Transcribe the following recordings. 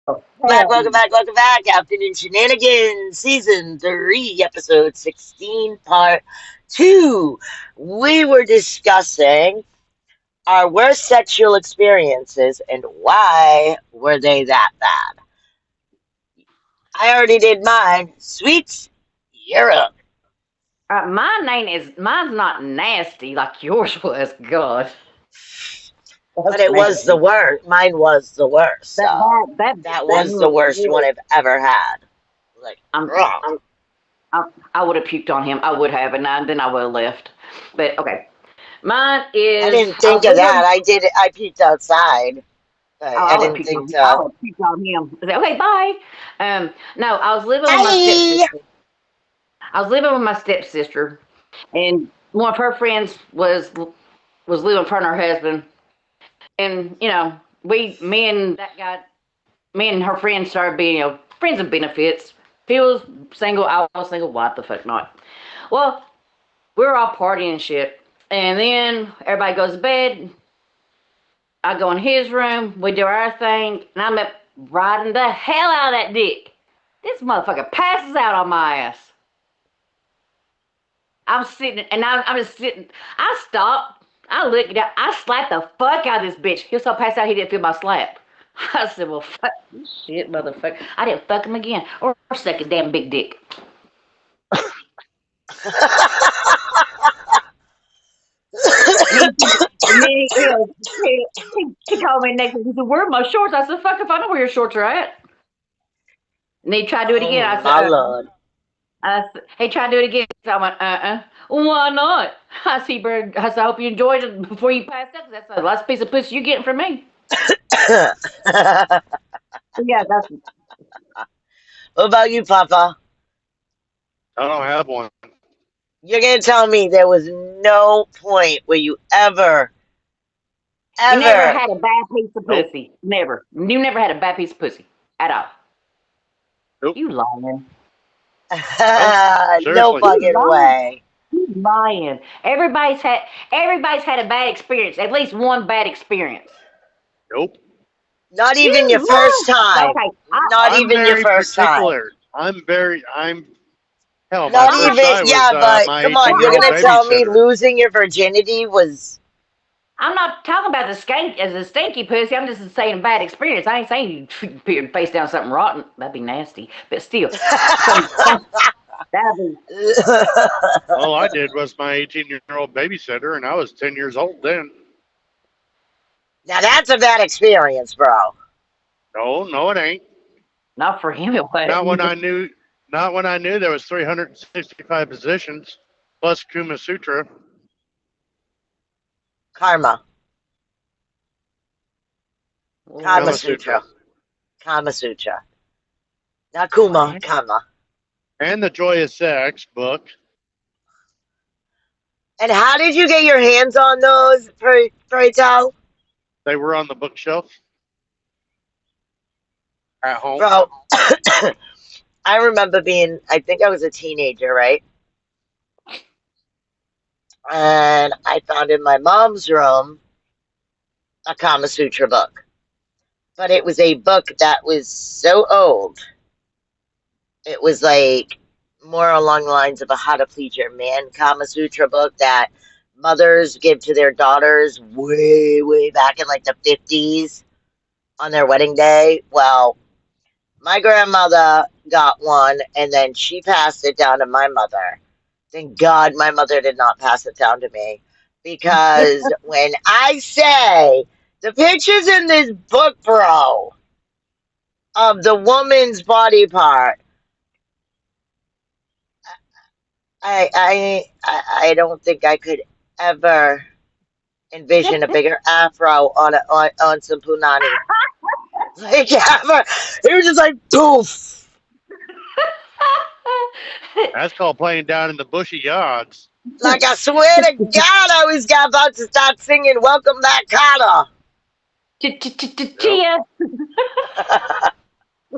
Oh, Welcome back, welcome back. Afternoon Shenanigans, Season 3, Episode 16, Part 2. We were discussing our worst sexual experiences and why were they that bad. I already did mine. Sweets, you're up. mine's not nasty like yours was. God, But that's it was the nasty. worst. Mine was the worst, That so that that was the was worst one really. I've ever had. Like, I'm, ugh. I would have puked on him. I would have, and then I would have left. But okay, mine I is didn't I think was of living. that. I did it. I peeked outside. Oh, I I would have didn't puked on think him. I to. would have puked on him. I said, okay, bye. No, I was living with my Bye. stepsister. I was living with my stepsister, and one of her friends was living in front of her husband. And me and her friends started being, friends of benefits. If he was single, I was single. What the fuck not? Well, we were all partying and shit. And then everybody goes to bed. I go in his room. We do our thing. And I'm up riding the hell out of that dick. This motherfucker passes out on my ass. I'm sitting, and I'm just sitting. I stopped. I looked at. I slapped the fuck out of this bitch. He was so passed out he didn't feel my slap. I said, "Well, fuck you, shit, motherfucker." I didn't fuck him again, or suck a damn big dick. And then, and then he called me next. He said, "Where are my shorts?" I said, "Fuck if I know where your shorts are at." And he tried to do it again. Oh my lord. He tried to do it again. So I went, why not? I see, bird. I said, I hope you enjoyed it before you passed out. 'Cause that's the last piece of pussy you're getting from me. What Yeah, that's about you, Papa? I don't have one. You're gonna tell me there was no point where you you never ever, had a bad piece of Nope. pussy. Never. You never had a bad piece of pussy at all. Nope. You lying. Nope. no Seriously. You fucking lying. way. You lying. Everybody's had a bad experience. At least one bad experience. Nope. Not even your You first lie. time. Okay. Not I'm even your very first time. particular. I'm hell. My Not I, first even, guy was yeah, but my come on, 18-year you're old gonna tell me babysitter. losing your virginity was. I'm not talking about the skank as a stinky pussy. I'm just saying bad experience. I ain't saying you put your face down something rotten. That'd be nasty. But still, some that'd be. All I did was my 18-year-old babysitter, and I was 10 years old then. Now that's a bad experience, bro. No, no, it ain't. Not for him, it Not when wasn't. I knew. Not when I knew there was 365 positions plus Kuma Sutra. Karma. Kama Kama What? Sutra. Sutra. Kama Sutra. Not Kuma, What? Kama. And the Joy of Sex book. And how did you get your hands on those, pray tell? They were on the bookshelf at home. Bro, I remember I think I was a teenager, right? And I found in my mom's room a Kama Sutra book. But it was a book that was so old. It was like more along the lines of a How to Please Your Man Kama Sutra book that mothers give to their daughters way, way back in like the 50s on their wedding day. Well, my grandmother got one and then she passed it down to my mother. Thank God my mother did not pass it down to me. Because when I say the pictures in this book, bro, of the woman's body part, I don't think I could ever envision a bigger afro on some punani. Like ever. It was just like poof. That's called playing down in the bushy yards. Like I swear to God, I was about to start singing "Welcome Back, Carter." Yep. Chia.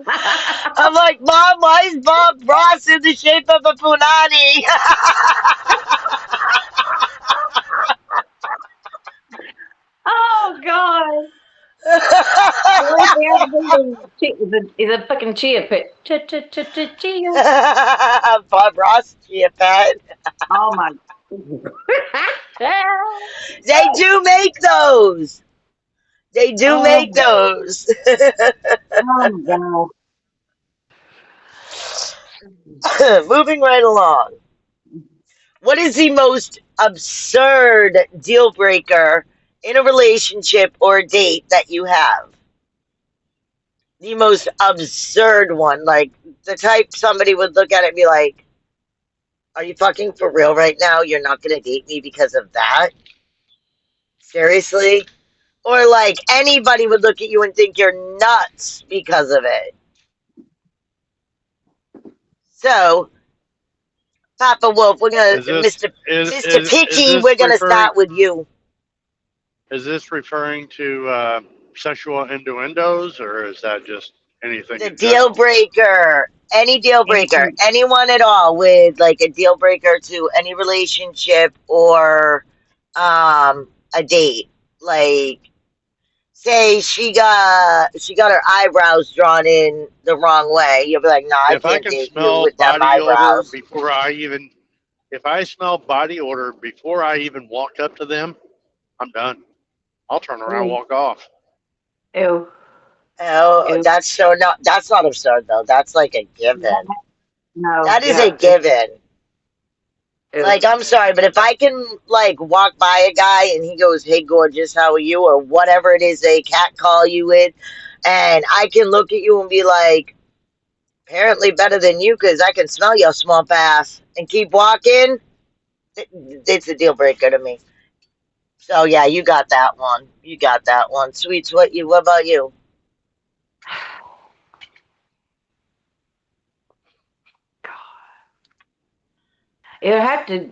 I'm like, Mom, why is Bob Ross in the shape of a punani? Oh God. Well, if they have is a fucking chia pet. Chia. Bob Ross chia pet. Oh my. They do make those. They do Oh, make those. oh my god. Moving right along. What is the most absurd deal breaker in a relationship or a date that you have? The most absurd one, like the type somebody would look at it and be like, "Are you fucking for real right now? You're not gonna date me because of that? Seriously?" Or like anybody would look at you and think you're nuts because of it. So, Papa Wolf, we're gonna Is this Mr. is Mr. is Picky, this we're gonna referring start with you. is this referring to sexual innuendos, or is that just anything The in deal general? breaker, any deal breaker, Anything. anyone at all with like a deal breaker to any relationship or a date. Like say she got her eyebrows drawn in the wrong way. You'll be like, "No, I If I can't can date you smell with them body odor eyebrows." before I even if I smell body odor before I even walk up to them, I'm done. I'll turn around and Ew. walk off. Ew. Oh, Ew. that's not absurd though. That's like a given. No. That is a Yeah. given. Ew. Like, I'm sorry, but if I can like walk by a guy and he goes, "Hey, gorgeous, how are you?" or whatever it is they cat call you with, and I can look at you and be like, "Apparently better than you because I can smell your small ass," and keep walking, it's a deal breaker to me. So yeah, you got that one. You got that one. Sweets, what about you? It have to.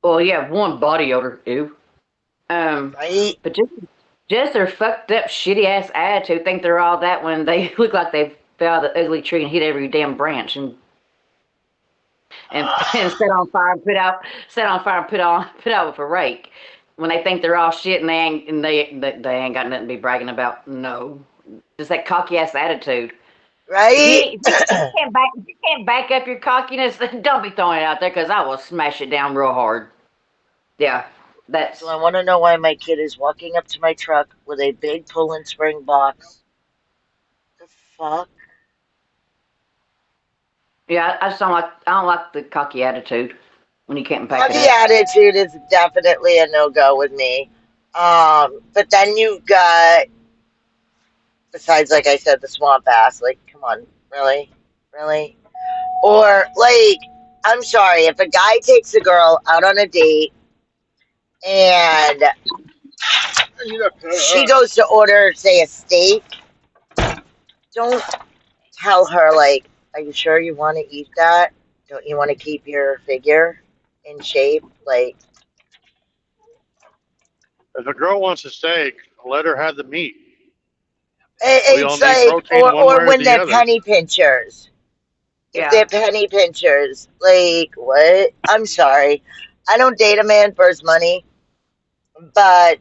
Well, yeah, one body odor. Ew. Right? But just their fucked up, shitty ass attitude. Think they're all that when they look like they fell out of the ugly tree and hit every damn branch and and set on fire and put out with a rake. When they think they're all shit and they ain't got nothing to be bragging about. No, just that cocky ass attitude. Right? If you can't back up your cockiness, then don't be throwing it out there because I will smash it down real hard. Yeah, So that's I want to know why my kid is walking up to my truck with a big pull-and spring box. The fuck? yeah. I don't like the cocky attitude when you can't back it Cocky up. attitude is definitely a no-go with me. But then you've got, besides, like I said, the swamp ass. Like, come on, really, really? Or like, I'm sorry, if a guy takes a girl out on a date and she goes to order, say, a steak, don't tell her like, "Are you sure you want to eat that? Don't you want to keep your figure in shape?" Like, If a girl wants a steak, let her have the meat. We all it's need like, protein one way or or when the they're other. penny pinchers. If Yeah. they're penny pinchers, like, what? I'm sorry. I don't date a man for his money, but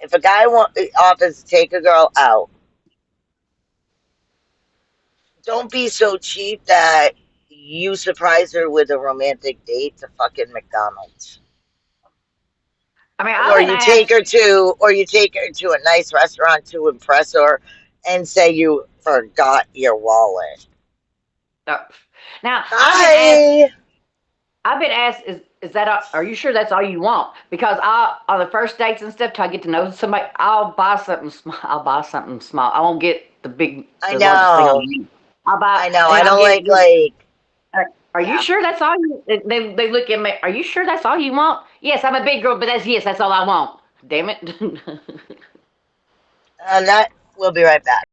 if a guy offers to take a girl out, don't be so cheap that you surprise her with a romantic date to fucking McDonald's. I mean, I've been Or you take her to a nice restaurant to impress her and say you forgot your wallet. uh, now Hi. I've been asked is that are you sure that's all you want? Because I on the first dates and stuff, till I get to know somebody, I'll buy something small. I'll buy something small. I won't get I the largest thing on know. me. I'll buy I know. and I I'll don't get it. like Uh, Are you yeah. sure that's all you? They look at me. Are you sure that's all you want? Yes, I'm a big girl, but that's all I want. Damn it. That we'll be right back.